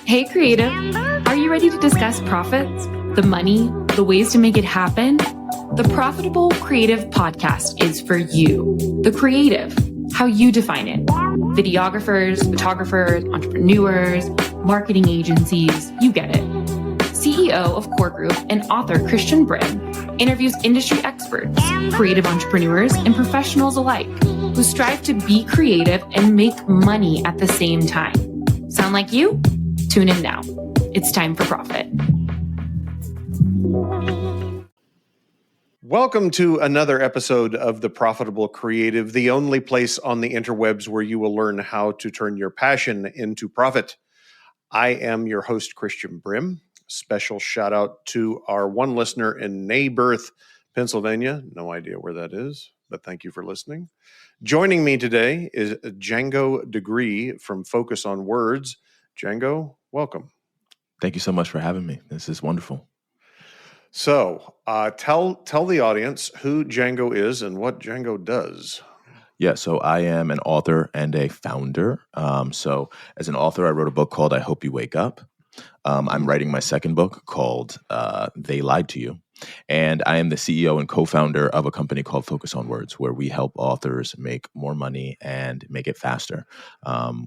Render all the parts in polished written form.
Hey, creative. Are you ready to discuss profits, the money, the ways to make it happen? The Profitable Creative Podcast is for you, the creative, how you define it. Videographers, photographers, entrepreneurs, marketing agencies, you get it. CEO of Core Group and author Christian Brim interviews industry experts, creative entrepreneurs, and professionals alike who strive to be creative and make money at the same time. Sound like you? Tune in now. It's time for profit. Welcome to another episode of The Profitable Creative, the only place on the interwebs where you will learn how to turn your passion into profit. I am your host, Christian Brim. Special shout out to our one listener in Neighborth, Pennsylvania. No idea where that is, but thank you for listening. Joining me today is Django Gree from Focus on Words. Django, welcome. Thank you so much for having me. This is wonderful. So tell the audience who Django is and what Django does. Yeah, so I am an author and a founder. So as an author, I wrote a book called I Hope You Wake Up. I'm writing my second book called They Lied to You. And I am the CEO and co-founder of a company called Focus on Words, where we help authors make more money and make it faster.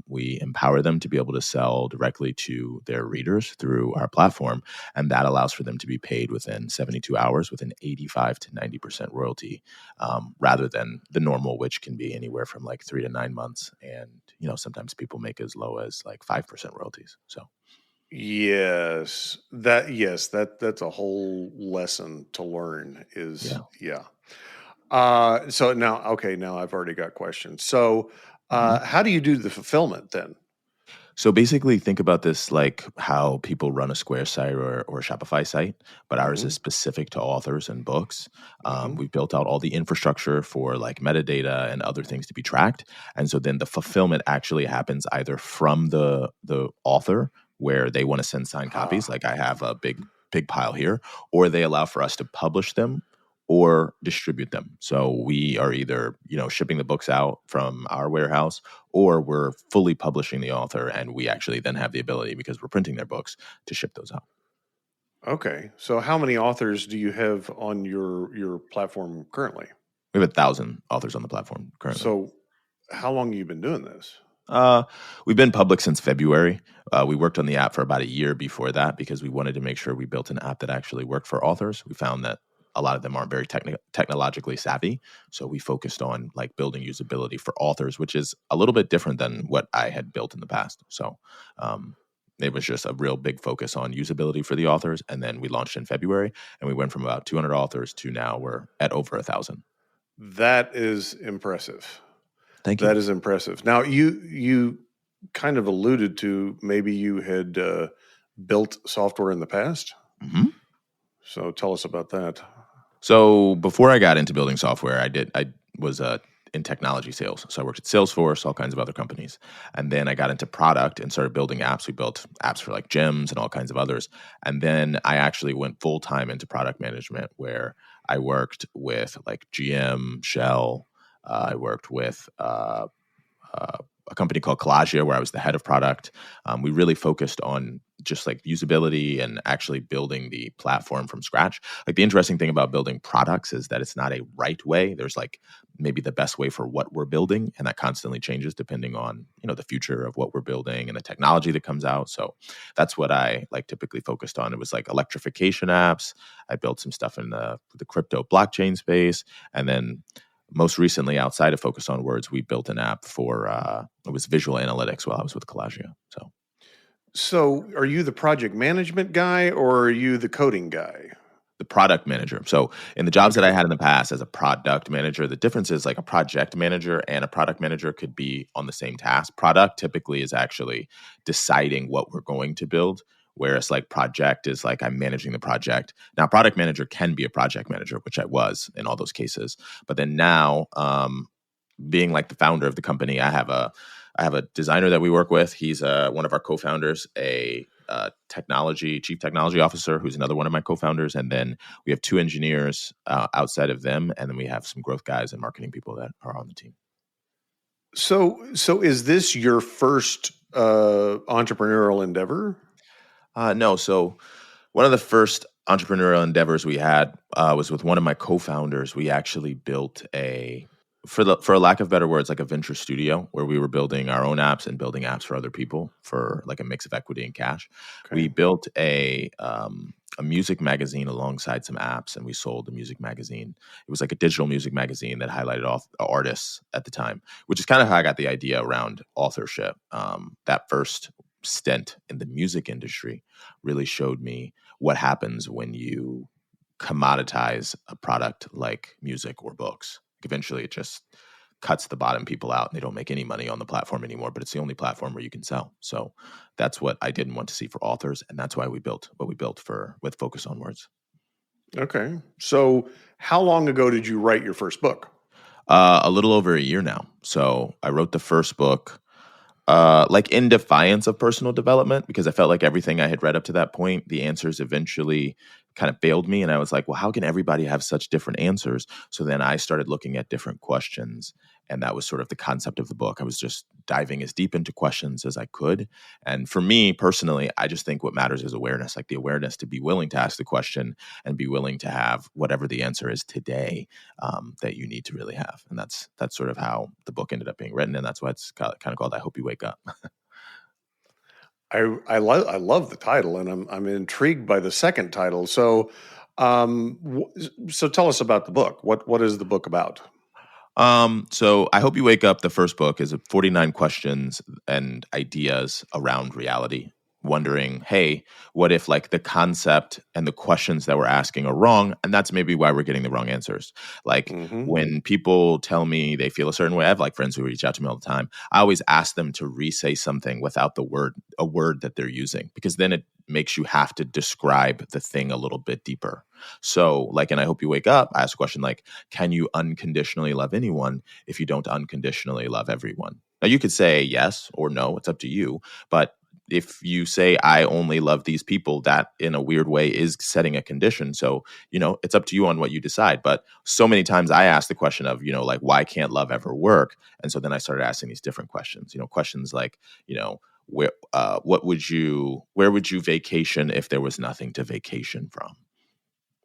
We empower them to be able to sell directly to their readers through our platform, and that allows for them to be paid within 72 hours with an 85 to 90% royalty, rather than the normal, which can be anywhere from like 3 to 9 months. And, sometimes people make as low as like 5% royalties. So. Yes, that's a whole lesson to learn yeah. So now I've already got questions. So how do you do the fulfillment then? So basically think about this like how people run a Square site or a Shopify site, but ours is specific to authors and books. We've built out all the infrastructure for like metadata and other things to be tracked. And so then the fulfillment actually happens either from the author, where they want to send signed copies, like I have a big pile here, or they allow for us to publish them or distribute them. So we are either, shipping the books out from our warehouse, or we're fully publishing the author, and we actually then have the ability, because we're printing their books, to ship those out. Okay. So how many authors do you have on your platform currently? We have 1,000 authors on the platform currently. So how long have you been doing this? We've been public since February. We worked on the app for about a year before that because we wanted to make sure we built an app that actually worked for authors. We found that a lot of them aren't very technologically savvy. So we focused on like building usability for authors, which is a little bit different than what I had built in the past. So it was just a real big focus on usability for the authors. And then we launched in February, and we went from about 200 authors to now we're at over 1,000. That is impressive. Thank you. That is impressive. Now, you kind of alluded to maybe you had built software in the past. Mm-hmm. So tell us about that. So before I got into building software, I was in technology sales. So I worked at Salesforce, all kinds of other companies. And then I got into product and started building apps. We built apps for like gyms and all kinds of others. And then I actually went full-time into product management, where I worked with like GM, Shell. I worked with a company called Collagia, where I was the head of product. We really focused on just like usability and actually building the platform from scratch. Like the interesting thing about building products is that it's not a right way. There's like maybe the best way for what we're building, and that constantly changes depending on, the future of what we're building and the technology that comes out. So that's what I like typically focused on. It was like electrification apps. I built some stuff in the crypto blockchain space, and then most recently, outside of Focus on Words, we built an app for it was visual analytics while I was with Collagia. So are you the project management guy, or are you the coding guy? The product manager. So in the jobs that I had in the past as a product manager, the difference is like a project manager and a product manager could be on the same task. Product typically is actually deciding what we're going to build, whereas like project is like I'm managing the project. Now, product manager can be a project manager, which I was in all those cases. But then now, being like the founder of the company, I have a designer that we work with. He's one of our co-founders, a chief technology officer, who's another one of my co-founders. And then we have 2 engineers outside of them. And then we have some growth guys and marketing people that are on the team. So is this your first entrepreneurial endeavor? No. So one of the first entrepreneurial endeavors we had was with one of my co-founders. We actually built for a lack of better words, like a venture studio where we were building our own apps and building apps for other people for like a mix of equity and cash. Okay. We built a music magazine alongside some apps, and we sold the music magazine. It was like a digital music magazine that highlighted artists at the time, which is kind of how I got the idea around authorship. That first stint in the music industry really showed me what happens when you commoditize a product like music or books. Eventually, it just cuts the bottom people out and they don't make any money on the platform anymore, but it's the only platform where you can sell. So that's what I didn't want to see for authors. And that's why we built what we built with Focus on Words. Okay. So how long ago did you write your first book? A little over a year now. So I wrote the first book like in defiance of personal development, because I felt like everything I had read up to that point, the answers eventually kind of failed me. And I was like, well, how can everybody have such different answers? So then I started looking at different questions. And that was sort of the concept of the book. I was just diving as deep into questions as I could. And for me personally, I just think what matters is awareness, like the awareness to be willing to ask the question and be willing to have whatever the answer is today that you need to really have. And that's sort of how the book ended up being written. And that's why it's kind of called I Hope You Wake Up. I love the title, and I'm intrigued by the second title. So, so tell us about the book. What is the book about? So I Hope You Wake Up, the first book, is 49 questions and ideas around reality. Wondering, hey, what if like the concept and the questions that we're asking are wrong? And that's maybe why we're getting the wrong answers. Like when people tell me they feel a certain way, I have like friends who reach out to me all the time. I always ask them to re-say something without a word that they're using, because then it makes you have to describe the thing a little bit deeper. So like, and I Hope You Wake Up, I ask a question like, can you unconditionally love anyone if you don't unconditionally love everyone? Now you could say yes or no, it's up to you. But if you say, I only love these people, that in a weird way is setting a condition. So, it's up to you on what you decide. But so many times I ask the question of, like, why can't love ever work? And so then I started asking these different questions, questions like, where would you vacation if there was nothing to vacation from?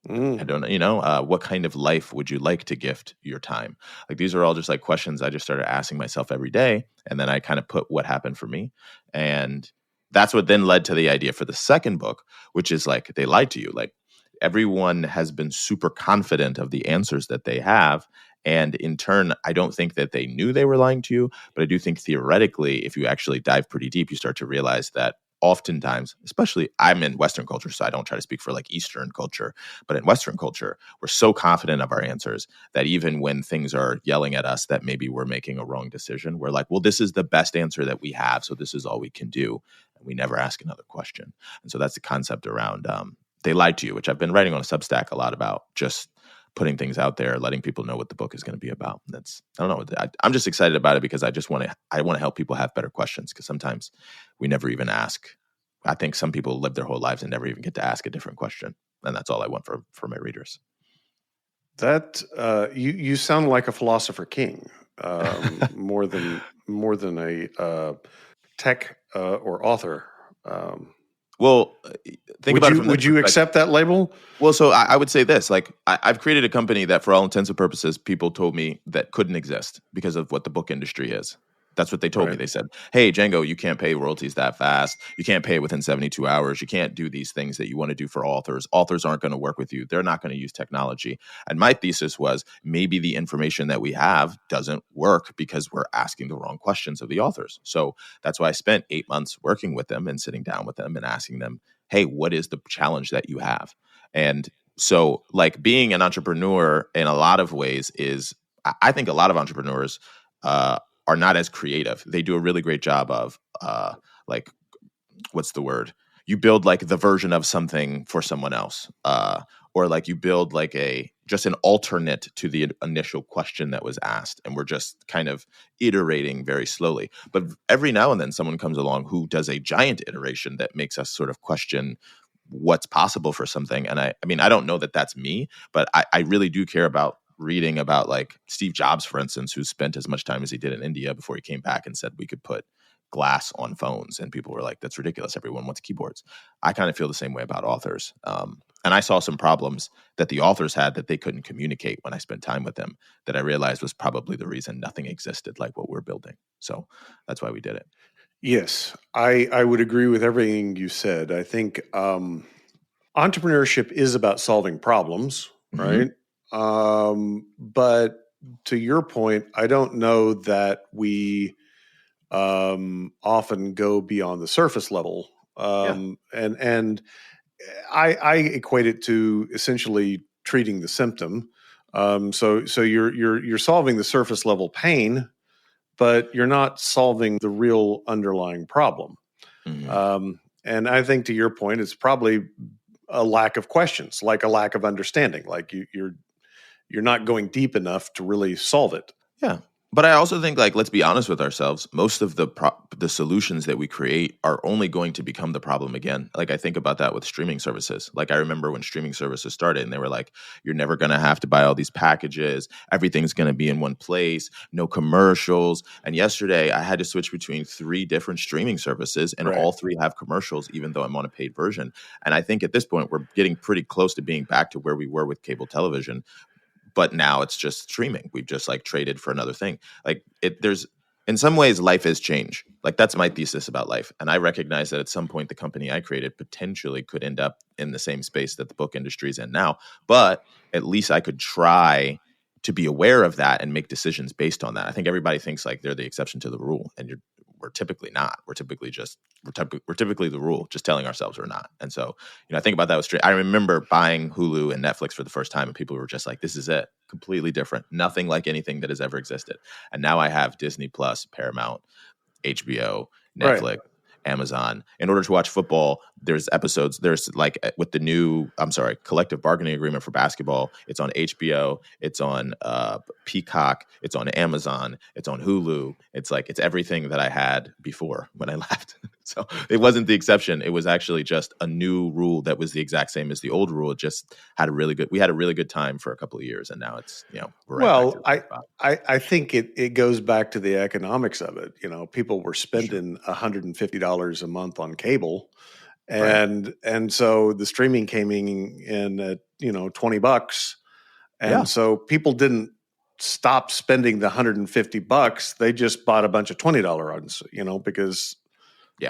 I don't know, what kind of life would you like to gift your time? Like these are all just like questions I just started asking myself every day. And then I kind of put what happened for me. And that's what then led to the idea for the second book, which is like, they lied to you. Like everyone has been super confident of the answers that they have. And in turn, I don't think that they knew they were lying to you, but I do think theoretically, if you actually dive pretty deep, you start to realize that oftentimes, especially I'm in Western culture, so I don't try to speak for like Eastern culture, but in Western culture, we're so confident of our answers that even when things are yelling at us that maybe we're making a wrong decision, we're like, well, this is the best answer that we have, so this is all we can do. And we never ask another question. And so that's the concept around they lied to you, which I've been writing on a Substack a lot about, just putting things out there, letting people know what the book is going to be about. I don't know. I'm just excited about it because I want to help people have better questions, because sometimes we never even ask. I think some people live their whole lives and never even get to ask a different question. And that's all I want for my readers. That you sound like a philosopher king, more than a tech or author. Well, think about it from would you accept that label? Well, so I would say this, like I've created a company that for all intents and purposes, people told me that couldn't exist because of what the book industry is. That's what they told me. They said, hey, Django, you can't pay royalties that fast. You can't pay within 72 hours. You can't do these things that you want to do for authors. Authors aren't going to work with you. They're not going to use technology. And my thesis was maybe the information that we have doesn't work because we're asking the wrong questions of the authors. So that's why I spent 8 months working with them and sitting down with them and asking them, hey, what is the challenge that you have? And so like being an entrepreneur in a lot of ways is, I think a lot of entrepreneurs are not as creative. They do a really great job of like, what's the word? You build like the version of something for someone else, or like you build like just an alternate to the initial question that was asked, and we're just kind of iterating very slowly. But every now and then someone comes along who does a giant iteration that makes us sort of question what's possible for something. And I mean, I don't know that that's me, but I really do care about reading about like Steve Jobs, for instance, who spent as much time as he did in India before he came back and said we could put glass on phones, and people were like, that's ridiculous. Everyone wants keyboards. I kind of feel the same way about authors. And I saw some problems that the authors had that they couldn't communicate when I spent time with them, that I realized was probably the reason nothing existed like what we're building. So that's why we did it. Yes, I would agree with everything you said. I think entrepreneurship is about solving problems, right? But to your point, I don't know that we often go beyond the surface level. And I equate it to essentially treating the symptom. So you're solving the surface level pain, but you're not solving the real underlying problem. And I think to your point, it's probably a lack of questions, like a lack of understanding, like you're not going deep enough to really solve it. Yeah. But I also think, like, let's be honest with ourselves. Most of the solutions that we create are only going to become the problem again. Like, I think about that with streaming services. Like, I remember when streaming services started and they were like, you're never going to have to buy all these packages. Everything's going to be in one place, no commercials. And yesterday I had to switch between 3 different streaming services, and all 3 have commercials, even though I'm on a paid version. And I think at this point, we're getting pretty close to being back to where we were with cable television. But now it's just streaming. We've just like traded for another thing. Like there's in some ways life has changed. Like that's my thesis about life. And I recognize that at some point the company I created potentially could end up in the same space that the book industry is in now. But at least I could try to be aware of that and make decisions based on that. I think everybody thinks like they're the exception to the rule, and we're typically not. We're typically the rule, just telling ourselves we're not. And so, I think about that with I remember buying Hulu and Netflix for the first time, and people were just like, this is it. Completely different. Nothing like anything that has ever existed. And now I have Disney Plus, Paramount, HBO, Netflix, Amazon. In order to watch football, there's episodes. There's like with the new, collective bargaining agreement for basketball. It's on HBO. It's on Peacock. It's on Amazon. It's on Hulu. It's everything that I had before when I left. So it wasn't the exception. It was actually just a new rule that was the exact same as the old rule. It just had we had a really good time for a couple of years, and now it's we're right back to I think it goes back to the economics of it. People were spending $150 a month on cable, and so the streaming came in at $20, and so people didn't stop spending the $150. They just bought a bunch of $20 runs, because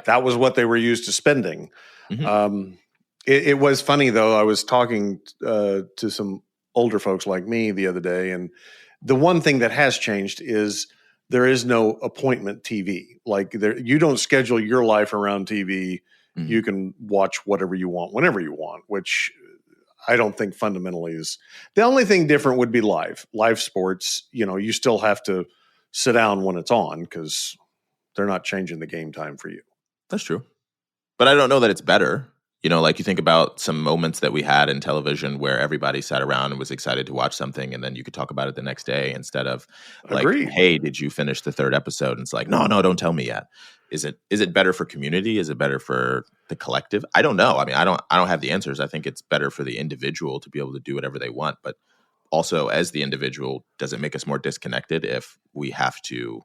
that was what they were used to spending. It was funny though. I was talking to some older folks like me the other day, and the one thing that has changed is there is no appointment TV. Like you don't schedule your life around TV. You can watch whatever you want, whenever you want, which I don't think fundamentally is. The only thing different would be live sports. You still have to sit down when it's on because they're not changing the game time for you. That's true. But I don't know that it's better. Like you think about some moments that we had in television where everybody sat around and was excited to watch something, and then you could talk about it the next day instead of like, Agreed. Hey, did you finish the 3rd episode? And it's like, no, don't tell me yet. Is it better for community? Is it better for the collective? I don't know. I mean, I don't have the answers. I think it's better for the individual to be able to do whatever they want. But also as the individual, does it make us more disconnected if we have to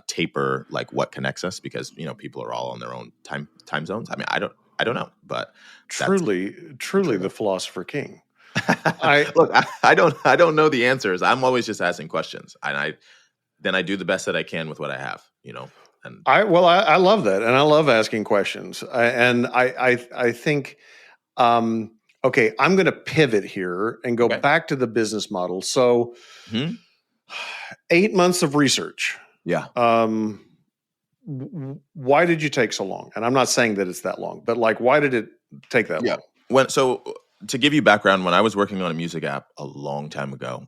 taper like what connects us because people are all on their own time zones? I mean, I don't know, but truly the philosopher king. I don't know the answers. I'm always just asking questions, and I do the best that I can with what I have, And I love that, and I love asking questions. I think, okay, I'm going to pivot here and go back to the business model. So, 8 months of research. Yeah. Why did you take so long? And I'm not saying that it's that long, but like, why did it take that long? So to give you background, when I was working on a music app a long time ago,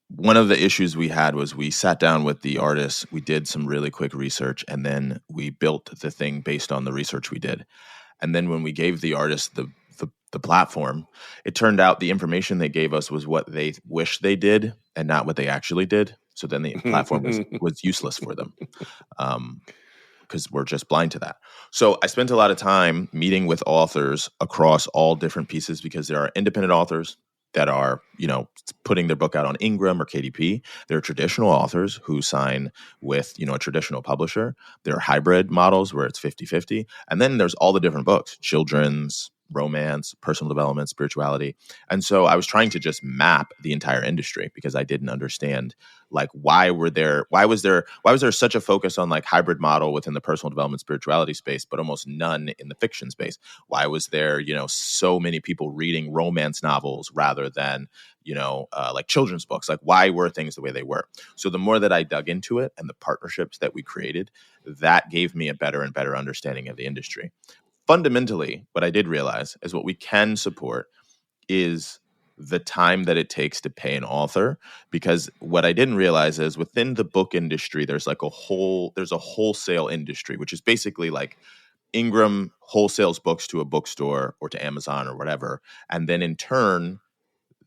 one of the issues we had was we sat down with the artists, we did some really quick research, and then we built the thing based on the research we did. And then when we gave the artist the platform, it turned out the information they gave us was what they wish they did and not what they actually did. So then the platform was useless for them because we're just blind to that. So I spent a lot of time meeting with authors across all different pieces because there are independent authors, that are, putting their book out on Ingram or KDP. There are traditional authors who sign with, a traditional publisher. There are hybrid models where it's 50-50. And then there's all the different books, children's, romance, personal development, spirituality. And so I was trying to just map the entire industry because I didn't understand like why was there such a focus on like hybrid model within the personal development spirituality space, but almost none in the fiction space? Why was there, so many people reading romance novels rather than, like children's books? Like why were things the way they were? So the more that I dug into it and the partnerships that we created, that gave me a better and better understanding of the industry. Fundamentally, what I did realize is what we can support is the time that it takes to pay an author, because what I didn't realize is within the book industry, there's a wholesale industry, which is basically like Ingram wholesales books to a bookstore or to Amazon or whatever. And then in turn,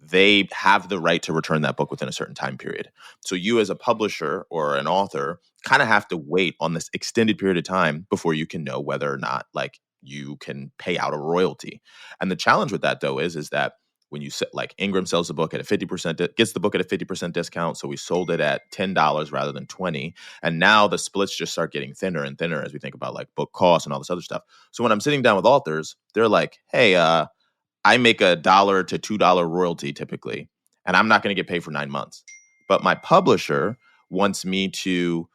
they have the right to return that book within a certain time period. So you as a publisher or an author kind of have to wait on this extended period of time before you can know whether or not like you can pay out a royalty. And the challenge with that though is that when you like Ingram sells the book at a 50%, gets the book at a 50% discount. So we sold it at $10 rather than $20. And now the splits just start getting thinner and thinner as we think about like book costs and all this other stuff. So when I'm sitting down with authors, they're like, hey, I make $1 to $2 royalty typically, and I'm not going to get paid for 9 months. But my publisher wants me to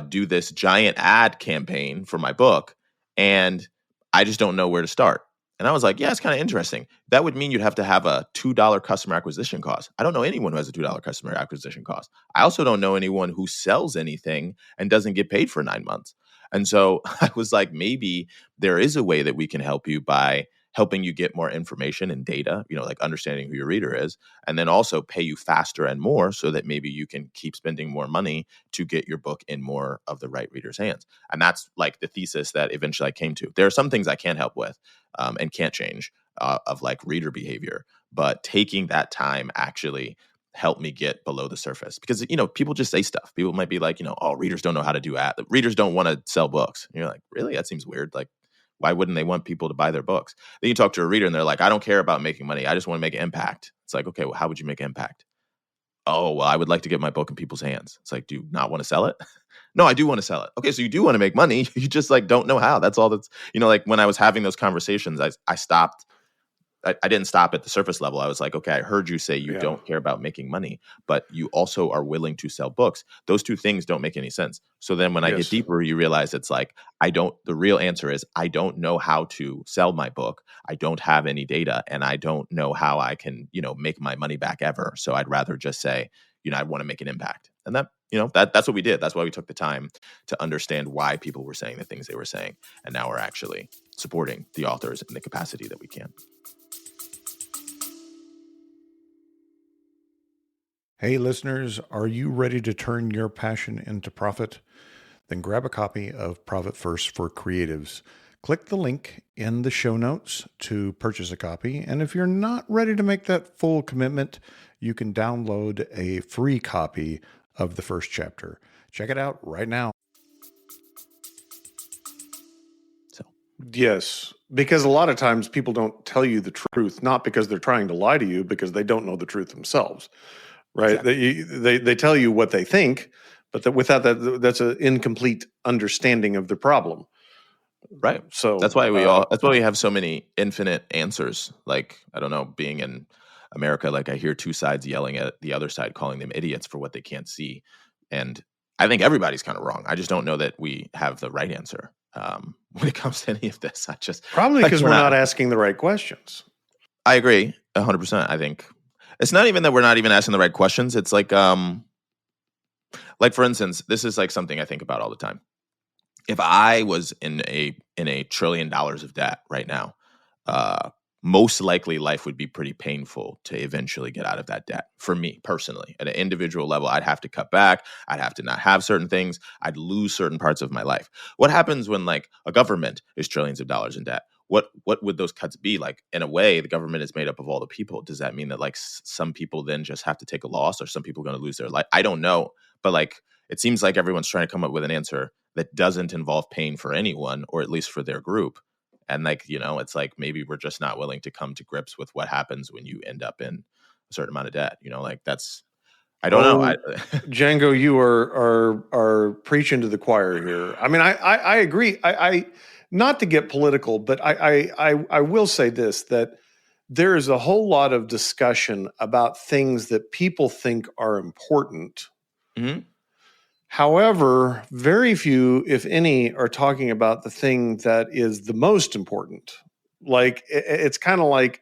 do this giant ad campaign for my book, and I just don't know where to start. And I was like, yeah, it's kind of interesting. That would mean you'd have to have a $2 customer acquisition cost. I don't know anyone who has a $2 customer acquisition cost. I also don't know anyone who sells anything and doesn't get paid for 9 months. And so I was like, maybe there is a way that we can help you by helping you get more information and data, like understanding who your reader is, and then also pay you faster and more so that maybe you can keep spending more money to get your book in more of the right reader's hands. And that's like the thesis that eventually I came to. There are some things I can't help with and can't change of like reader behavior, but taking that time actually helped me get below the surface because, people just say stuff. People might be like, oh, readers don't know how to do ad. Readers don't want to sell books. And you're like, really? That seems weird. Like, why wouldn't they want people to buy their books? Then you talk to a reader and they're like, I don't care about making money. I just want to make an impact. It's like, okay, well, how would you make impact? Oh, well, I would like to get my book in people's hands. It's like, do you not want to sell it? No, I do want to sell it. Okay, so you do want to make money. You just like don't know how. That's all that's, like when I was having those conversations, I stopped. I didn't stop at the surface level. I was like, okay, I heard you say you don't care about making money, but you also are willing to sell books. Those two things don't make any sense. So then when I get deeper, you realize it's like, the real answer is I don't know how to sell my book. I don't have any data and I don't know how I can, make my money back ever. So I'd rather just say, I want to make an impact. And that's what we did. That's why we took the time to understand why people were saying the things they were saying. And now we're actually supporting the authors in the capacity that we can. Hey listeners, are you ready to turn your passion into profit? Then grab a copy of Profit First for Creatives. Click the link in the show notes to purchase a copy. And if you're not ready to make that full commitment, you can download a free copy of the first chapter. Check it out right now. Yes, because a lot of times people don't tell you the truth, not because they're trying to lie to you, because they don't know the truth themselves. Right. Exactly. They tell you what they think, but without that, that's an incomplete understanding of the problem. Right. So that's why we have so many infinite answers. Like, I don't know, being in America, like I hear two sides yelling at the other side, calling them idiots for what they can't see. And I think everybody's kind of wrong. I just don't know that we have the right answer when it comes to any of this. Probably because we're not asking the right questions. I agree 100%. I think it's not even that we're not even asking the right questions. It's like for instance, this is like something I think about all the time. If I was in a $1 trillion of debt right now, most likely life would be pretty painful to eventually get out of that debt. For me personally, at an individual level, I'd have to cut back. I'd have to not have certain things. I'd lose certain parts of my life. What happens when like a government is trillions of dollars in debt? What would those cuts be? Like, in a way, the government is made up of all the people. Does that mean that like some people then just have to take a loss, or some people are going to lose their life? I don't know. But like, it seems like everyone's trying to come up with an answer that doesn't involve pain for anyone, or at least for their group. And like, it's like maybe we're just not willing to come to grips with what happens when you end up in a certain amount of debt. Like that's, I don't know. Django, you are preaching to the choir here. I mean, I agree. I not to get political, but I will say this, that there is a whole lot of discussion about things that people think are important. Mm-hmm. However, very few, if any, are talking about the thing that is the most important. Like, it's kind of like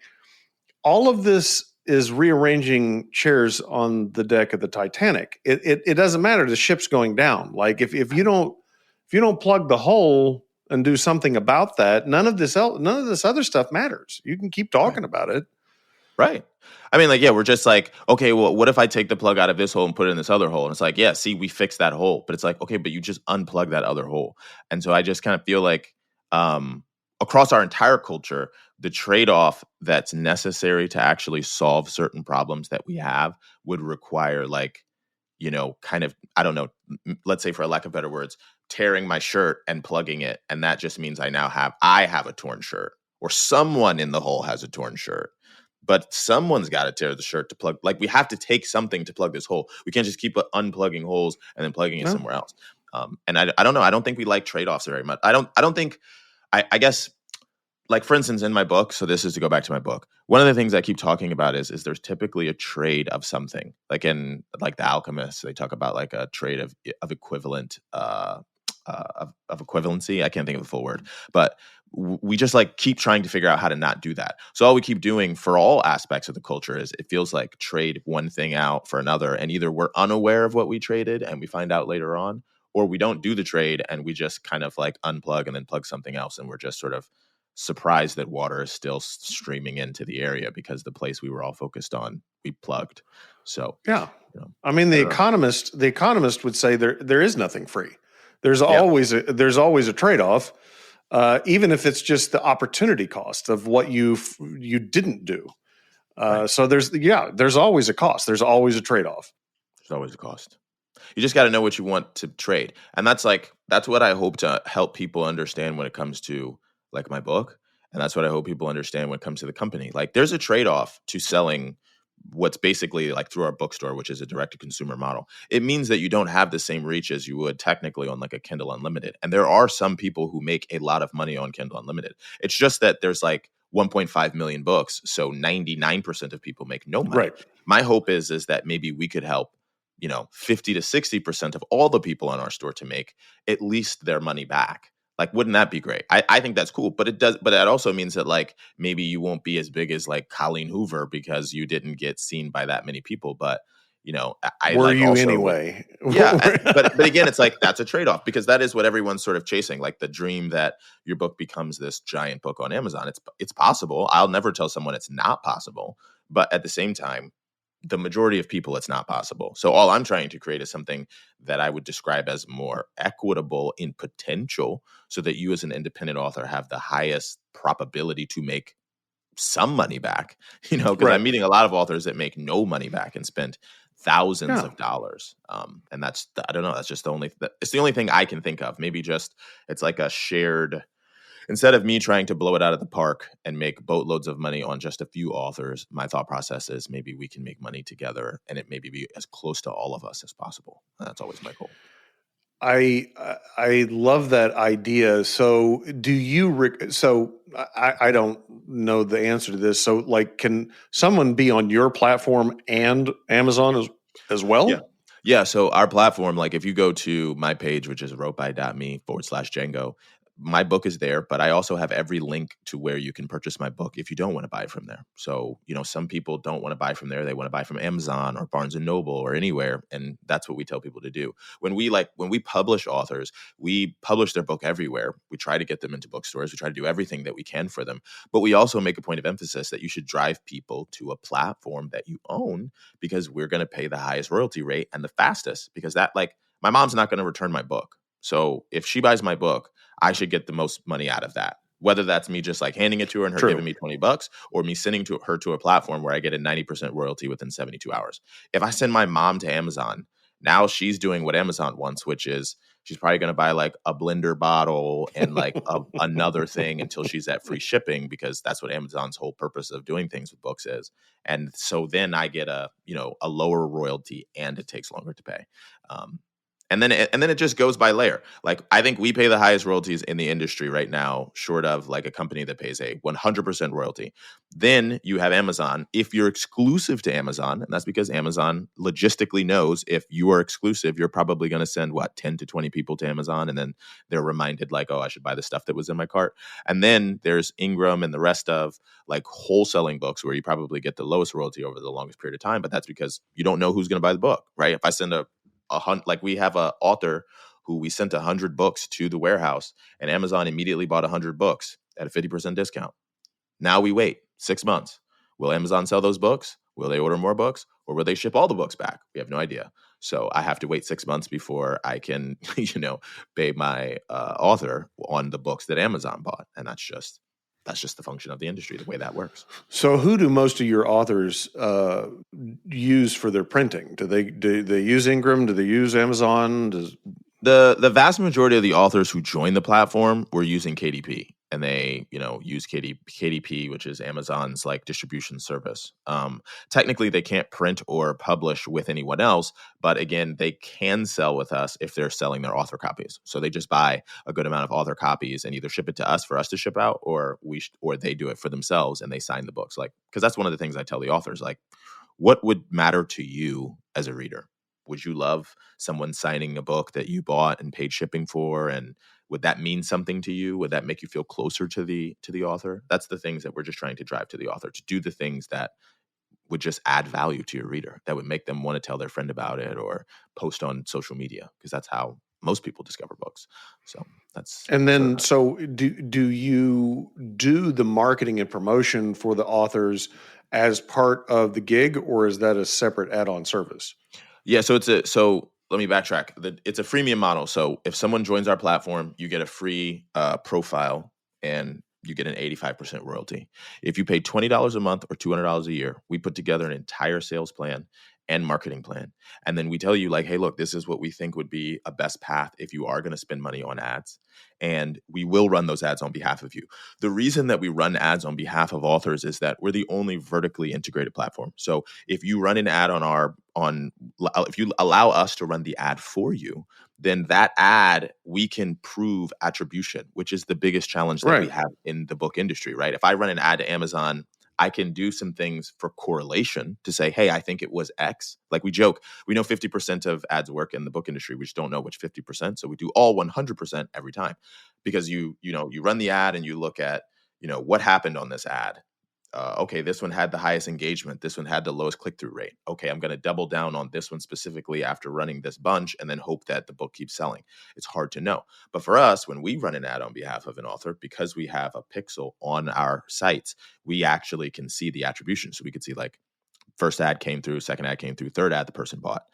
all of this is rearranging chairs on the deck of the Titanic. It doesn't matter. The ship's going down. Like, if you don't plug the hole and do something about that, none of this other stuff matters. You can keep talking about it. Right. I mean, like, yeah, we're just like, okay, well, what if I take the plug out of this hole and put it in this other hole? And it's like, yeah, see, we fixed that hole. But it's like, okay, but you just unplug that other hole. And so I just kind of feel like across our entire culture, the trade-off that's necessary to actually solve certain problems that we have would require, like, kind of, I don't know, let's say, for a lack of better words, tearing my shirt and plugging it. And that just means I have a torn shirt, or someone in the hole has a torn shirt. But someone's got to tear the shirt to plug. Like, we have to take something to plug this hole. We can't just keep unplugging holes and then plugging it somewhere else. And I don't know. I don't think we like trade-offs very much. I don't think, I guess, like, for instance, in my book, so this is to go back to my book, one of the things I keep talking about is there's typically a trade of something. Like in like The Alchemist, they talk about like a trade of equivalent of equivalency. I can't think of the full word, but we just like keep trying to figure out how to not do that. So all we keep doing for all aspects of the culture is it feels like trade one thing out for another. And either we're unaware of what we traded and we find out later on, or we don't do the trade and we just kind of like unplug and then plug something else. And we're just sort of surprised that water is still streaming into the area because the place we were all focused on, we plugged. So, yeah, I mean, the economist would say there is nothing free. There's always a trade-off. Even if it's just the opportunity cost of what you didn't do. Right. So there's always a cost. There's always a trade-off. There's always a cost. You just got to know what you want to trade. And that's what I hope to help people understand when it comes to like my book. And that's what I hope people understand when it comes to the company. Like, there's a trade-off to selling what's basically like through our bookstore, which is a direct-to-consumer model. It means that you don't have the same reach as you would technically on like a Kindle Unlimited. And there are some people who make a lot of money on Kindle Unlimited. It's just that there's like 1.5 million books, so 99% of people make no money. Right. My hope is that maybe we could help 50 to 60% of all the people in our store to make at least their money back. Like, wouldn't that be great? I think that's cool, but that also means that like maybe you won't be as big as like Colleen Hoover because you didn't get seen by that many people. But I were like you also, anyway? Yeah, but again, it's like that's a trade-off because that is what everyone's sort of chasing. Like the dream that your book becomes this giant book on Amazon. It's possible. I'll never tell someone it's not possible, but at the same time, the majority of people, it's not possible. So all I'm trying to create is something that I would describe as more equitable in potential so that you as an independent author have the highest probability to make some money back, because Right. I'm meeting a lot of authors that make no money back and spend thousands of dollars. And that's, I don't know, that's just it's the only thing I can think of. Maybe just, it's like a shared, instead of me trying to blow it out of the park and make boatloads of money on just a few authors, my thought process is maybe we can make money together and it maybe be as close to all of us as possible. That's always my goal. I love that idea. So do you, I don't know the answer to this. So like, can someone be on your platform and Amazon as well? Yeah. Yeah. So our platform, like if you go to my page, which is wroteby.me/Django, my book is there, but I also have every link to where you can purchase my book if you don't want to buy from there. So, some people don't want to buy from there. They want to buy from Amazon or Barnes & Noble or anywhere. And that's what we tell people to do. When we publish authors, we publish their book everywhere. We try to get them into bookstores. We try to do everything that we can for them. But we also make a point of emphasis that you should drive people to a platform that you own because we're going to pay the highest royalty rate and the fastest, because that, like, my mom's not going to return my book. So if she buys my book, I should get the most money out of that. Whether that's me just like handing it to her and her giving me $20, or me sending her to a platform where I get a 90% royalty within 72 hours. If I send my mom to Amazon, now she's doing what Amazon wants, which is she's probably going to buy like a blender bottle and like another thing until she's at free shipping, because that's what Amazon's whole purpose of doing things with books is. And so then I get a lower royalty, and it takes longer to pay. And then it just goes by layer. Like, I think we pay the highest royalties in the industry right now, short of like a company that pays a 100% royalty. Then you have Amazon. If you're exclusive to Amazon, and that's because Amazon logistically knows if you are exclusive, you're probably going to send 10 to 20 people to Amazon, and then they're reminded like, oh, I should buy the stuff that was in my cart. And then there's Ingram and the rest of like wholesaling books, where you probably get the lowest royalty over the longest period of time. But that's because you don't know who's going to buy the book, right? If I send like we have a author who we sent 100 books to the warehouse, and Amazon immediately bought 100 books at a 50% discount. Now we wait 6 months. Will Amazon sell those books? Will they order more books, or will they ship all the books back? We have no idea. So I have to wait 6 months before I can, pay my author on the books that Amazon bought. And that's just the function of the industry, the way that works. So who do most of your authors use for their printing? Do they use Ingram? Do they use Amazon? The vast majority of the authors who join the platform were using KDP, and they use KDP, which is Amazon's like distribution service. Technically, they can't print or publish with anyone else, but again, they can sell with us if they're selling their author copies. So they just buy a good amount of author copies and either ship it to us for us to ship out, or they do it for themselves and they sign the books. Like, because that's one of the things I tell the authors, like, what would matter to you as a reader? Would you love someone signing a book that you bought and paid shipping for? And would that mean something to you? Would that make you feel closer to the author? That's the things that we're just trying to drive to the author, to do the things that would just add value to your reader, that would make them want to tell their friend about it or post on social media, because that's how most people discover books. So that's. And then, so do you do the marketing and promotion for the authors as part of the gig, or is that a separate add-on service? Yeah, so let me backtrack. It's a freemium model. So if someone joins our platform, you get a free profile and you get an 85% royalty. If you pay $20 a month or $200 a year, we put together an entire sales plan and marketing plan. And then we tell you like, hey, look, this is what we think would be a best path if you are going to spend money on ads. And we will run those ads on behalf of you. The reason that we run ads on behalf of authors is that we're the only vertically integrated platform. So if you run an ad if you allow us to run the ad for you, then that ad, we can prove attribution, which is the biggest challenge that we have in the book industry, right? If I run an ad to Amazon, I can do some things for correlation to say, hey, I think it was X. Like we joke, we know 50% of ads work in the book industry. We just don't know which 50%. So we do all 100% every time, because you run the ad and you look at, what happened on this ad. Okay, this one had the highest engagement. This one had the lowest click-through rate. Okay, I'm going to double down on this one specifically after running this bunch, and then hope that the book keeps selling. It's hard to know. But for us, when we run an ad on behalf of an author, because we have a pixel on our sites, we actually can see the attribution. So we could see like first ad came through, second ad came through, third ad the person bought.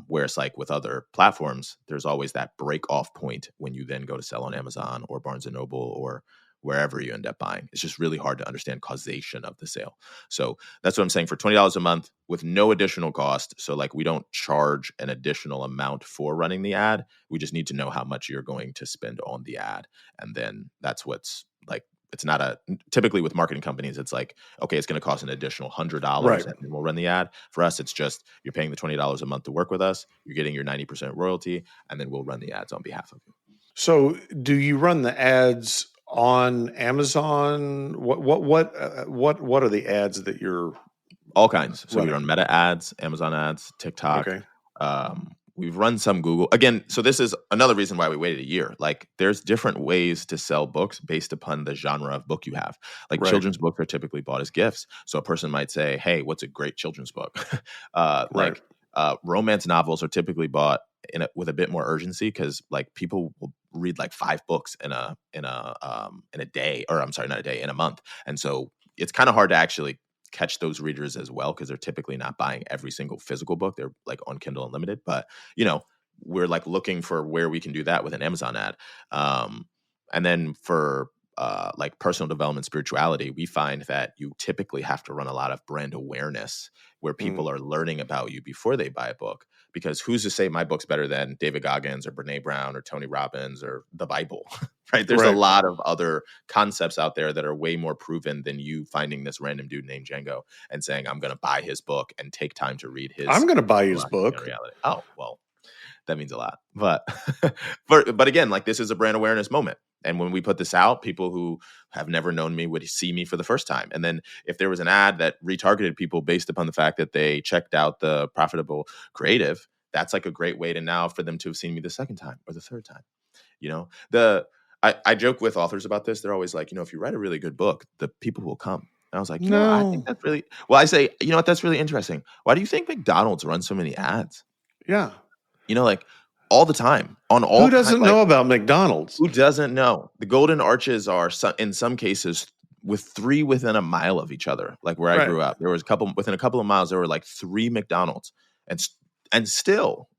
Whereas like with other platforms, there's always that break off point when you then go to sell on Amazon or Barnes & Noble or wherever you end up buying. It's just really hard to understand causation of the sale. So that's what I'm saying. For $20 a month with no additional cost. So like we don't charge an additional amount for running the ad. We just need to know how much you're going to spend on the ad. And then that's what's like, it's not typically with marketing companies, it's like, okay, it's going to cost an additional $100 and then we'll run the ad. For us, it's just, you're paying the $20 a month to work with us. You're getting your 90% royalty, and then we'll run the ads on behalf of you. So do you run the ads on Amazon? What are the ads that you're all kinds? So running? we run Meta ads, Amazon ads, TikTok. Okay. We've run some Google. Again, so this is another reason why we waited a year. Like there's different ways to sell books based upon the genre of book you have. Like children's books are typically bought as gifts. So a person might say, hey, what's a great children's book? Romance novels are typically bought with a bit more urgency, because like people will read like 5 books in a day, or I'm sorry, not a day, in a month. And so it's kind of hard to actually catch those readers as well, because they're typically not buying every single physical book. They're like on Kindle Unlimited, but we're like looking for where we can do that with an Amazon ad. And then for like personal development, spirituality, we find that you typically have to run a lot of brand awareness where people are learning about you before they buy a book. because who's to say my book's better than David Goggins or Brene Brown or Tony Robbins or the Bible, right? There's a lot of other concepts out there that are way more proven than you finding this random dude named Django and saying, I'm going to buy his book and take time to read his. I'm going to buy his book. Reality. Oh, well, that means a lot. But, but again, like this is a brand awareness moment. And when we put this out, people who have never known me would see me for the first time. And then if there was an ad that retargeted people based upon the fact that they checked out the profitable creative, that's like a great way to now for them to have seen me the second time or the third time. I joke with authors about this. They're always like, if you write a really good book, the people will come. And I was like, no, I think that's really, well, I say, what, that's really interesting. Why do you think McDonald's runs so many ads? Yeah. Like all the time on all. Who doesn't know about McDonald's? Who doesn't know? The Golden Arches are in some cases with 3 within a mile of each other. Like where I grew up, there was within a couple of miles, there were like 3 McDonald's and still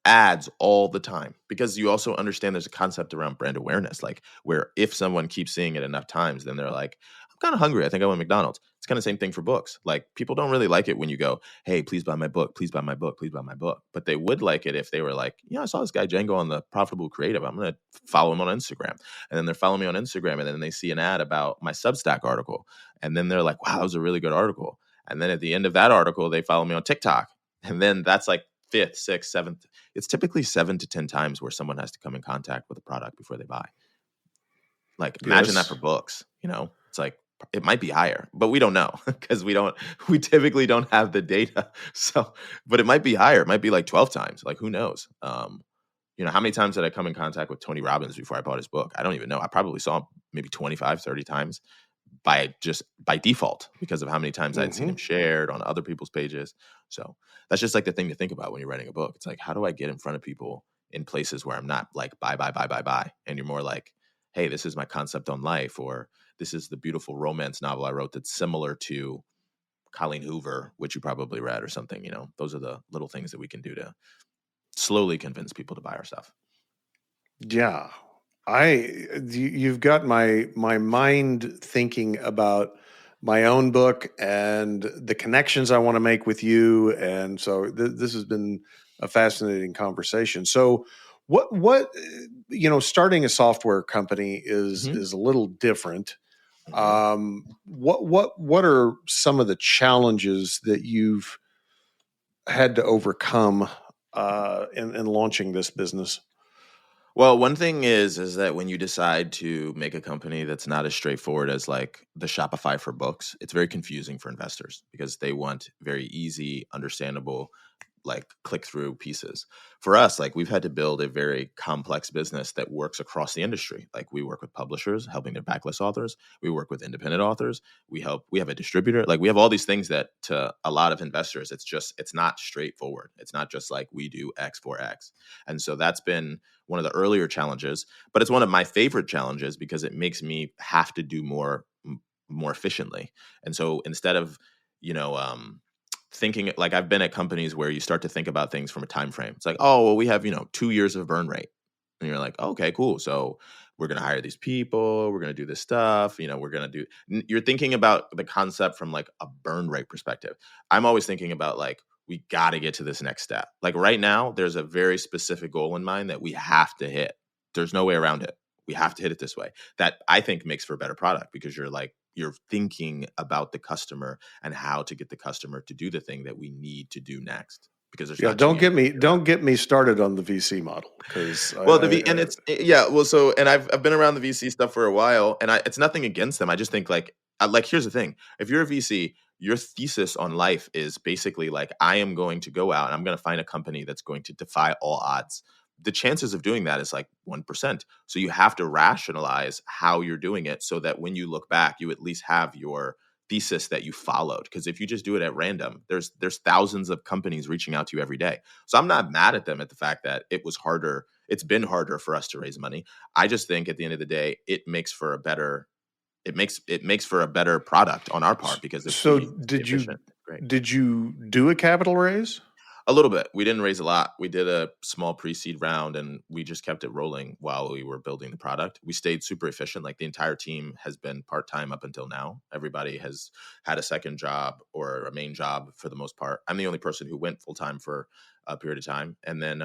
ads all the time, because you also understand there's a concept around brand awareness, like where if someone keeps seeing it enough times, then they're like, I'm kind of hungry. I think I want McDonald's. It's kind of the same thing for books. Like people don't really like it when you go, hey, please buy my book. Please buy my book. Please buy my book. But they would like it if they were like, I saw this guy Django on the Profitable Creative. I'm going to follow him on Instagram. And then they're following me on Instagram. And then they see an ad about my Substack article. And then they're like, wow, that was a really good article. And then at the end of that article, they follow me on TikTok. And then that's like 5th, 6th, 7th. It's typically 7 to 10 times where someone has to come in contact with a product before they buy. Like imagine that for books, it's like, it might be higher, but we don't know because we typically don't have the data. So, but it might be higher. It might be like 12 times. Like, who knows? How many times did I come in contact with Tony Robbins before I bought his book? I don't even know. I probably saw him maybe 25, 30 times by default because of how many times I'd seen him shared on other people's pages. So that's just like the thing to think about when you're writing a book. It's like, how do I get in front of people in places where I'm not like, buy. And you're more like, hey, this is my concept on life, or this is the beautiful romance novel I wrote that's similar to Colleen Hoover, which you probably read or something. Those are the little things that we can do to slowly convince people to buy our stuff. Yeah. You've got my mind thinking about my own book and the connections I want to make with you. And so this has been a fascinating conversation. So what starting a software company is a little different. What are some of the challenges that you've had to overcome in launching this business? Well, one thing is that when you decide to make a company that's not as straightforward as like the Shopify for books, it's very confusing for investors because they want very easy, understandable, like click through pieces. For us, like we've had to build a very complex business that works across the industry. Like we work with publishers, helping their backlist authors. We work with independent authors. We have a distributor. Like we have all these things that to a lot of investors, it's not straightforward. It's not just like we do X for X. And so that's been one of the earlier challenges, but it's one of my favorite challenges because it makes me have to do more efficiently. And so instead of, thinking like I've been at companies where you start to think about things from a time frame. It's like, oh, well, we have, 2 years of burn rate. And you're like, okay, cool. So we're going to hire these people. We're going to do this stuff. You're thinking about the concept from like a burn rate perspective. I'm always thinking about like, we got to get to this next step. Like right now, there's a very specific goal in mind that we have to hit. There's no way around it. We have to hit it this way. That I think makes for a better product because you're thinking about the customer and how to get the customer to do the thing that we need to do next. Because there's don't get me started on the VC model because I've been around the VC stuff for a while, and it's nothing against them. I just think like here's the thing: if you're a VC, your thesis on life is basically like I am going to go out and I'm going to find a company that's going to defy all odds. The chances of doing that is like 1%. So you have to rationalize how you're doing it so that when you look back, you at least have your thesis that you followed. Because if you just do it at random, there's thousands of companies reaching out to you every day. So I'm not mad at them at the fact that it was harder. It's been harder for us to raise money. I just think at the end of the day, it makes for a better product on our part because it's did you do a capital raise? A little bit. We didn't raise a lot. We did a small pre-seed round and we just kept it rolling while we were building the product. We stayed super efficient. Like the entire team has been part-time up until now. Everybody has had a second job or a main job for the most part. I'm the only person who went full-time for a period of time. And then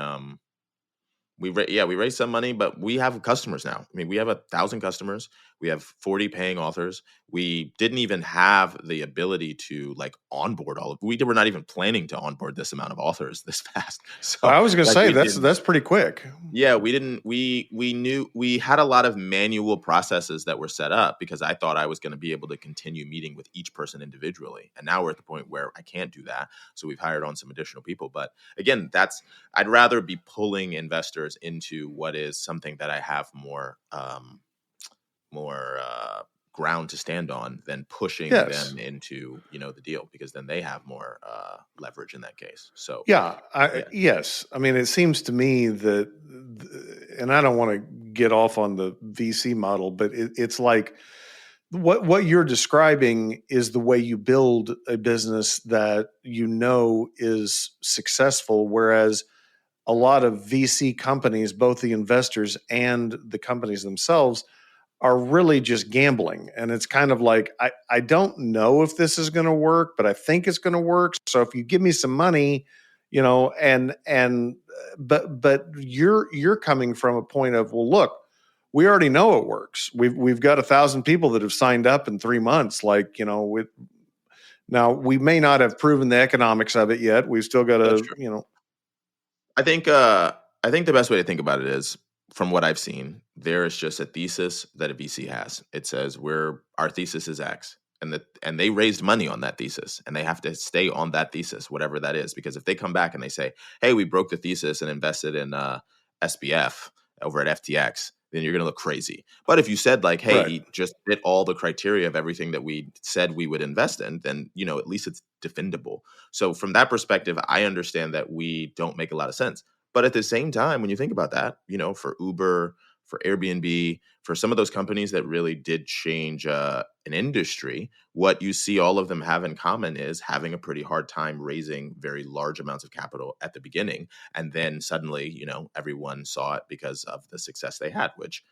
we raised some money, but we have customers now. I mean, we have 1,000 customers. We have 40 paying authors. We didn't even have the ability to like onboard all of. We were not even planning to onboard this amount of authors this fast. So I was going to like, say that's pretty quick. Yeah, we didn't. We knew we had a lot of manual processes that were set up because I thought I was going to be able to continue meeting with each person individually, and now we're at the point where I can't do that. So we've hired on some additional people. But again, I'd rather be pulling investors into what is something that I have more ground to stand on than pushing them into the deal, because then they have more leverage in that case. So yes, I mean, it seems to me that, and I don't want to get off on the VC model, but it's like what you're describing is the way you build a business that is successful, whereas a lot of VC companies, both the investors and the companies themselves, are really just gambling. And it's kind of like, I don't know if this is going to work, but I think it's going to work. So if you give me some money, but you're coming from a point of, well, look, we already know it works. We've got 1,000 people that have signed up in 3 months. Now we may not have proven the economics of it yet. We've still got to, I think the best way to think about it is, from what I've seen, there is just a thesis that a VC has. It says our thesis is X, and they raised money on that thesis, and they have to stay on that thesis, whatever that is. Because if they come back and they say, "Hey, we broke the thesis and invested in SBF over at FTX," then you're going to look crazy. But if you said like, "Hey, he just fit all the criteria of everything that we said we would invest in," then at least it's defendable. So from that perspective, I understand that we don't make a lot of sense. But at the same time, when you think about that, for Uber, for Airbnb, for some of those companies that really did change an industry, what you see all of them have in common is having a pretty hard time raising very large amounts of capital at the beginning. And then suddenly, everyone saw it because of the success they had, which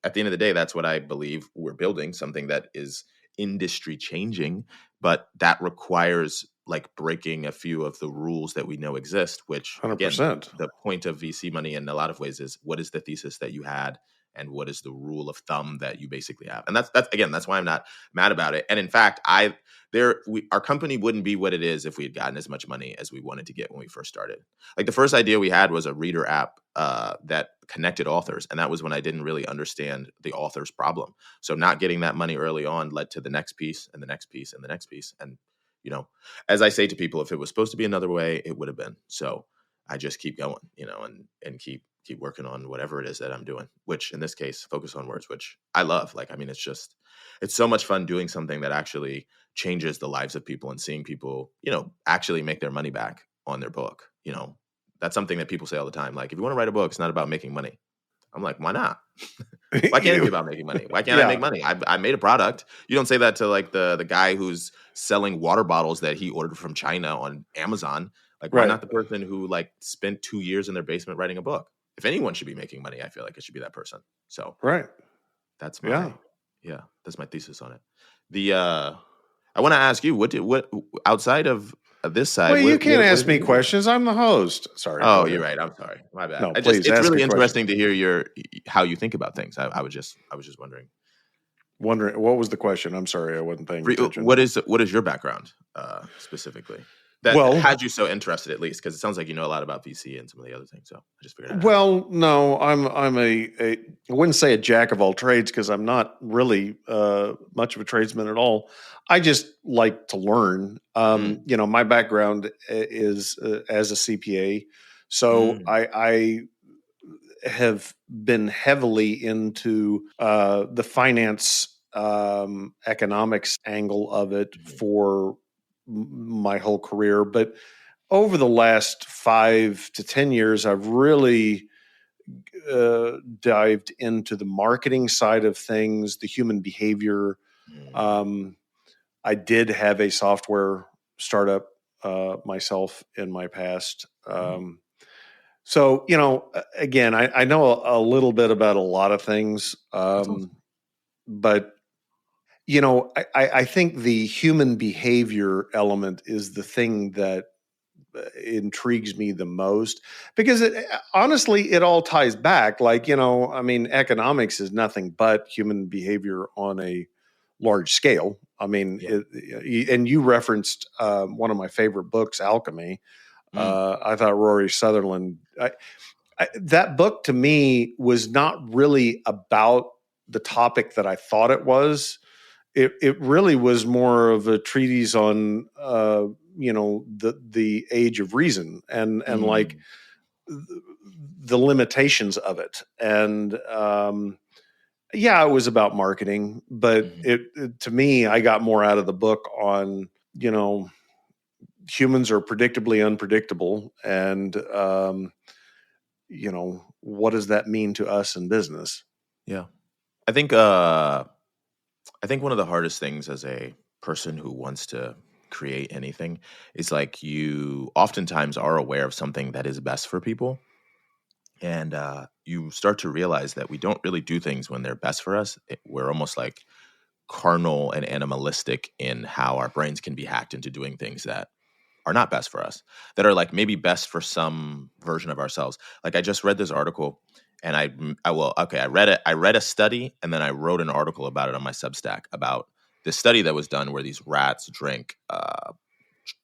at the end of the day, that's what I believe we're building, something that is industry changing, but that requires like breaking a few of the rules that we know exist, which 100%. Again, the point of VC money in a lot of ways is, what is the thesis that you had and what is the rule of thumb that you basically have? And that's why I'm not mad about it. And in fact, our company wouldn't be what it is if we had gotten as much money as we wanted to get when we first started. Like the first idea we had was a reader app that connected authors. And that was when I didn't really understand the author's problem. So not getting that money early on led to the next piece and the next piece and the next piece. And, as I say to people, if it was supposed to be another way, it would have been. So I just keep going, and keep working on whatever it is that I'm doing, which in this case, focus on words, which I love. Like, I mean, it's so much fun doing something that actually changes the lives of people and seeing people, actually make their money back on their book. That's something that people say all the time. Like, if you want to write a book, it's not about making money. I'm like, why not? Why can't it be about making money? Why can't I make money? I made a product. You don't say that to like the guy who's selling water bottles that he ordered from China on Amazon. Like, why not the person who like spent 2 years in their basement writing a book? If anyone should be making money, I feel like it should be that person. So that's that's my thesis on it. I want to ask you, what outside of this side? Well, you can't ask me questions. I'm the host. Sorry. Oh, you're right. I'm sorry. My bad. No, please. It's really interesting to hear how you think about things. I was just wondering. Wondering, what was the question? I'm sorry, I wasn't paying attention. What is your background specifically that had you so interested, at least? Because it sounds like you know a lot about VC and some of the other things. So I just figured it out. Well, no, I'm I wouldn't say a jack of all trades, because I'm not really much of a tradesman at all. I just like to learn. My background is as a CPA, so I have been heavily into the finance economics angle of it for my whole career. But over the last 5 to 10 years, I've really dived into the marketing side of things, the human behavior. I did have a software startup myself in my past. So, again, I know a little bit about a lot of things, Awesome. but, I think the human behavior element is the thing that intrigues me the most, because honestly, it all ties back. Like, economics is nothing but human behavior on a large scale. I mean, and you referenced one of my favorite books, Alchemy. I thought Rory Sutherland, that book to me was not really about the topic that I thought it was. It really was more of a treatise on the age of reason and like the limitations of it. And it was about marketing, but it to me, I got more out of the book on humans are predictably unpredictable, and what does that mean to us in business? Yeah. I think one of the hardest things as a person who wants to create anything is like you oftentimes are aware of something that is best for people. And you start to realize that we don't really do things when they're best for us. We're almost like carnal and animalistic in how our brains can be hacked into doing things that are not best for us, that are like maybe best for some version of ourselves. Like I just read this article, and I read it. I read a study, and then I wrote an article about it on my Substack about this study that was done where these rats drank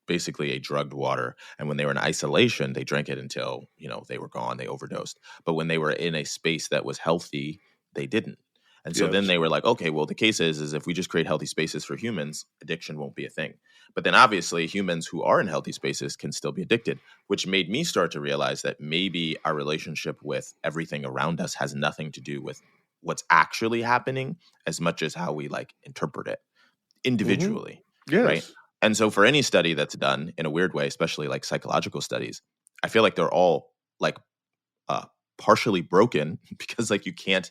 basically a drugged water, and when they were in isolation, they drank it until they were gone, they overdosed. But when they were in a space that was healthy, they didn't. And so then they were like, okay, well, the case is if we just create healthy spaces for humans, addiction won't be a thing. But then obviously humans who are in healthy spaces can still be addicted, which made me start to realize that maybe our relationship with everything around us has nothing to do with what's actually happening as much as how we like interpret it individually. Yes. Right. And so for any study that's done in a weird way, especially like psychological studies, I feel like they're all like partially broken because like you can't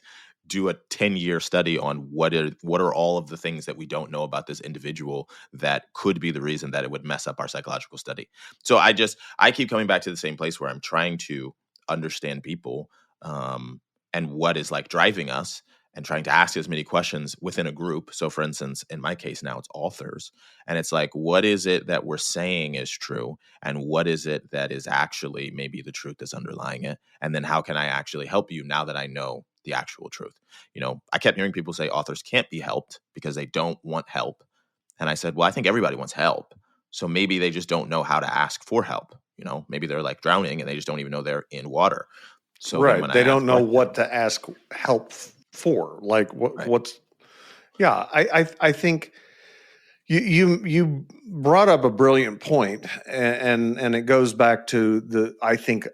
do a 10-year study on what are all of the things that we don't know about this individual that could be the reason that it would mess up our psychological study. So I keep coming back to the same place where I'm trying to understand people and what is like driving us, and trying to ask as many questions within a group. So for instance, in my case now, it's authors. And it's like, what is it that we're saying is true? And what is it that is actually maybe the truth that's underlying it? And then how can I actually help you now that I know the actual truth? I kept hearing people say authors can't be helped because they don't want help. And I said, well, I think everybody wants help. So maybe they just don't know how to ask for help. Maybe they're like drowning and they just don't even know they're in water. So right. They don't know what to ask help for. Like what's I think you brought up a brilliant point, and it goes back to I think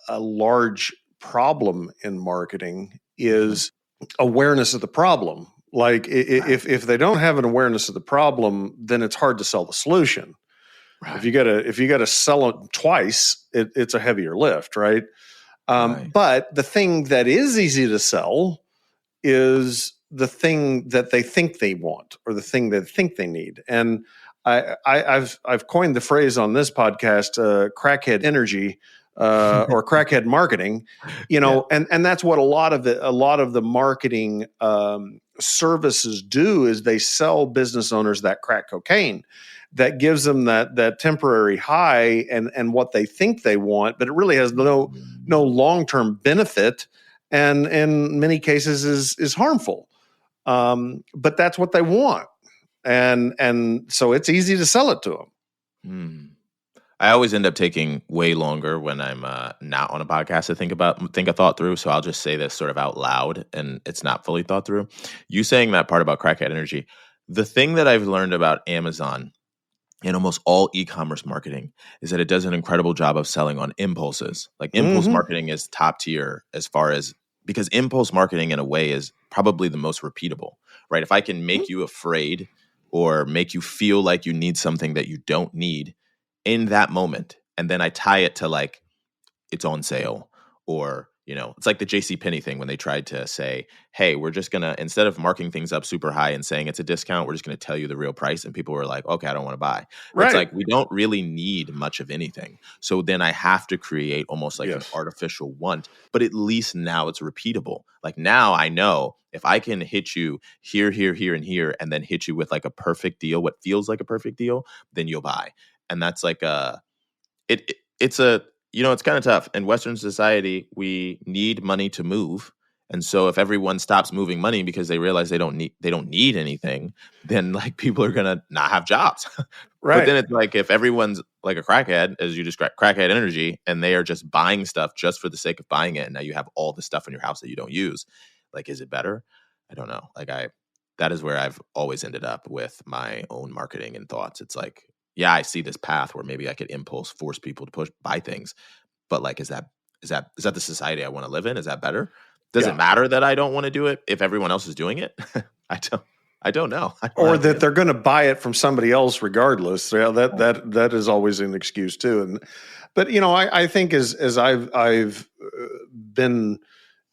a large problem in marketing is awareness of the problem. Like if they don't have an awareness of the problem, then it's hard to sell the solution. Right. If you gotta sell it twice, it's a heavier lift, right? But the thing that is easy to sell is the thing that they think they want, or the thing they think they need. And I've coined the phrase on this podcast, crackhead energy, or crackhead marketing, and that's what a lot of the marketing services do, is they sell business owners that crack cocaine that gives them that temporary high and what they think they want, but it really has no long-term benefit, and in many cases is harmful. But that's what they want. And so it's easy to sell it to them. I always end up taking way longer when I'm not on a podcast to think a thought through. So I'll just say this sort of out loud, and it's not fully thought through. You saying that part about crackhead energy, the thing that I've learned about Amazon and almost all e-commerce marketing is that it does an incredible job of selling on impulses. Like impulse marketing is top tier because impulse marketing in a way is probably the most repeatable, right? If I can make you afraid or make you feel like you need something that you don't need in that moment, and then I tie it to like it's on sale, or It's like the JCPenney thing when they tried to say, hey, we're just going to, instead of marking things up super high and saying it's a discount, we're just going to tell you the real price. And people were like, okay, I don't want to buy. Right. It's like, we don't really need much of anything. So then I have to create almost like an artificial want, but at least now it's repeatable. Like now I know if I can hit you here, here, here, and here, and then hit you with like a perfect deal, what feels like a perfect deal, then you'll buy. And that's like it's kind of tough. In Western society, we need money to move. And so if everyone stops moving money because they realize they don't need anything, then like people are going to not have jobs. Right. But then it's like if everyone's like a crackhead, as you described, crackhead energy, and they are just buying stuff just for the sake of buying it. And now you have all the stuff in your house that you don't use. Like, is it better? I don't know. That is where I've always ended up with my own marketing and thoughts. It's like, yeah, I see this path where maybe I could force people to buy things. But like, is that the society I want to live in? Is that better? Does it matter that I don't want to do it if everyone else is doing it? I don't know. Or that they're going to buy it from somebody else regardless. Yeah, that is always an excuse too. But I think as I've been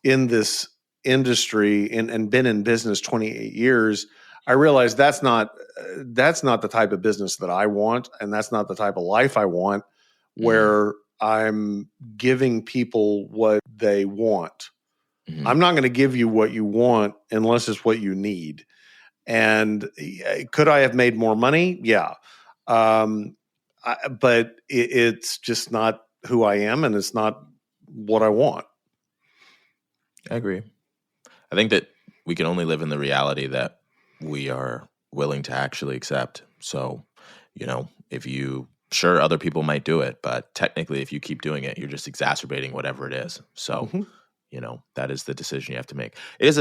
in this industry and been in business 28 years, I realize that's not the type of business that I want, and that's not the type of life I want, where I'm giving people what they want. Mm-hmm. I'm not going to give you what you want unless it's what you need. And could I have made more money? Yeah. But it's just not who I am, and it's not what I want. I agree. I think that we can only live in the reality that we are willing to actually accept. So, sure, other people might do it, but technically if you keep doing it, you're just exacerbating whatever it is. So, that is the decision you have to make. It is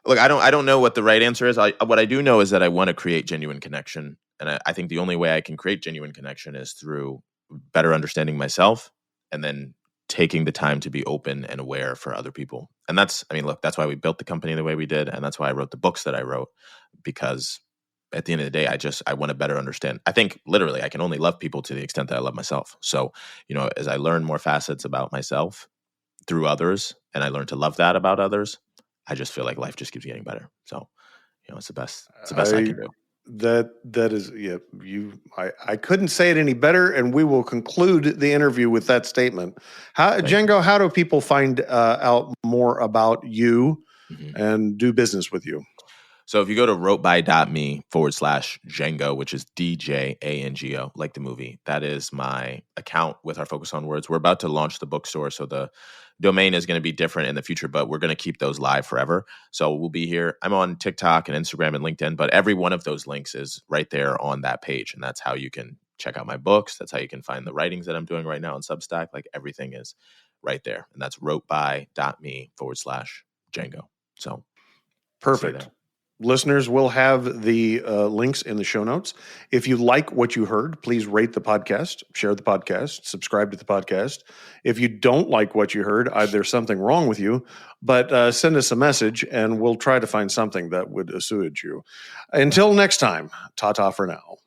look, I don't know what the right answer is. What I do know is that I want to create genuine connection. And I think the only way I can create genuine connection is through better understanding myself and then taking the time to be open and aware for other people. And that's why we built the company the way we did. And that's why I wrote the books that I wrote, because at the end of the day, I want to better understand. I think literally I can only love people to the extent that I love myself. So, as I learn more facets about myself through others, and I learn to love that about others, I just feel like life just keeps getting better. So, it's the best I can do. That is, I couldn't say it any better, and we will conclude the interview with that statement. Django, how do people find out more about you and do business with you? So if you go to wroteby.me/Django, which is DJANGO, like the movie, that is my account with our focus on words. We're about to launch the bookstore, so the domain is going to be different in the future, but we're going to keep those live forever. So we'll be here. I'm on TikTok and Instagram and LinkedIn, but every one of those links is right there on that page. And that's how you can check out my books. That's how you can find the writings that I'm doing right now on Substack. Like everything is right there. And that's wroteby.me/Django. So perfect. Listeners will have the links in the show notes. If you like what you heard, please rate the podcast, share the podcast, subscribe to the podcast. If you don't like what you heard, there's something wrong with you, but send us a message and we'll try to find something that would assuage you. Until next time, ta-ta for now.